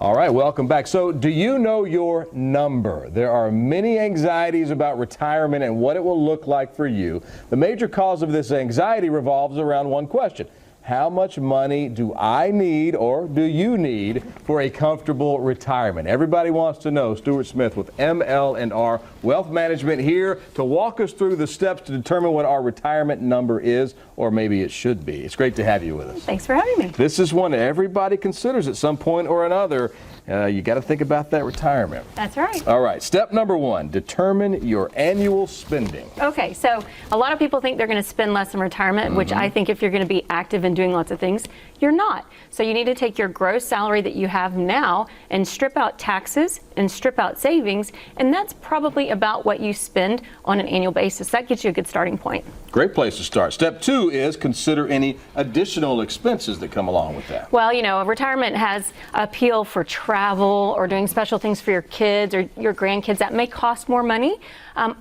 All right, welcome back. So, do you know your number? There are many anxieties about retirement and what it will look like for you. The major cause of this anxiety revolves around one question. How much money do I need, or do you need, for a comfortable retirement? Everybody wants to know. Stuart Smith with ML&R Wealth Management here to walk us through the steps to determine what our retirement number is, or maybe it should be. It's great to have you with us. Thanks for having me. This is one everybody considers at some point or another. You got to think about that retirement. That's right. All right, step number one, determine your annual spending. Okay, so a lot of people think they're going to spend less in retirement, which I think if you're going to be active and doing lots of things, you're not. So you need to take your gross salary that you have now and strip out taxes and strip out savings, and that's probably about what you spend on an annual basis. That gets you a good starting point. Great place to start. Step two is consider any additional expenses that come along with that. Well, you know, retirement has appeal for travel or doing special things for your kids or your grandkids that may cost more money.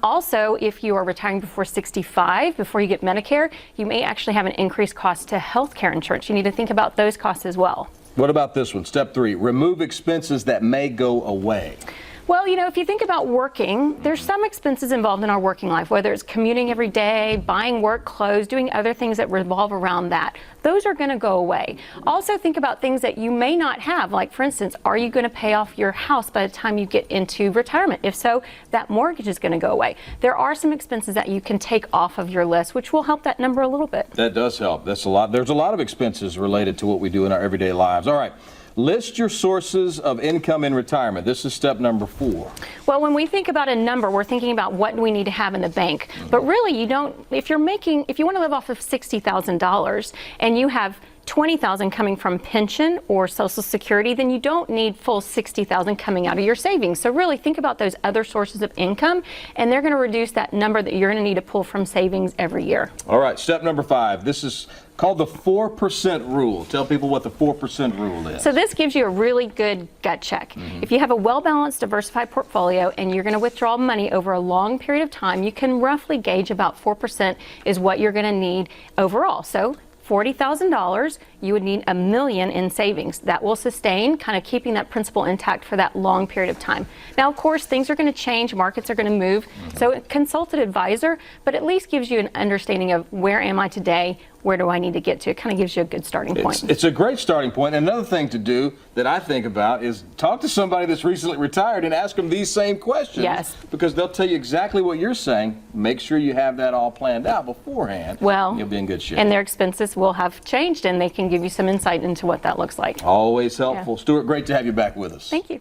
Also, if you are retiring before 65, before you get Medicare, you may actually have an increased cost to health care insurance. You need to think about those costs as well. What about this one? Step three, remove expenses that may go away. Well, you know, if you think about working, there's some expenses involved in our working life, whether it's commuting every day, buying work clothes, doing other things that revolve around that. Those are going to go away. Also think about things that you may not have, like for instance, are you going to pay off your house by the time you get into retirement? If so, that mortgage is going to go away. There are some expenses that you can take off of your list, which will help that number a little bit. That does help. That's a lot. There's a lot of expenses related to what we do in our everyday lives. All right. List your sources of income in retirement. This is step number 4. Well, when we think about a number, we're thinking about what do we need to have in the bank. But really, you don't, if you want to live off of $60,000 and you have $20,000 coming from pension or Social Security, then you don't need full $60,000 coming out of your savings. So really think about those other sources of income, and they're going to reduce that number that you're going to need to pull from savings every year. All right, step number 5. This is called the 4% rule. Tell people what the 4% rule is. So this gives you a really good gut check. If you have a well-balanced, diversified portfolio and you're going to withdraw money over a long period of time, you can roughly gauge about 4% is what you're going to need overall. So $40,000, you would need $1 million in savings. That will sustain, kind of keeping that principal intact for that long period of time. Now, of course, things are going to change, markets are going to move, so consult an advisor, but at least gives you an understanding of where am I today, where do I need to get to. It kind of gives you a good starting point. It's a great starting point. Another thing to do that I think about is talk to somebody that's recently retired and ask them these same questions. Yes. Because they'll tell you exactly what you're saying. Make sure you have that all planned out beforehand. Well, you'll be in good shape. And their expenses will have changed, and they can give you some insight into what that looks like. Always helpful. Yeah. Stuart, great to have you back with us. Thank you.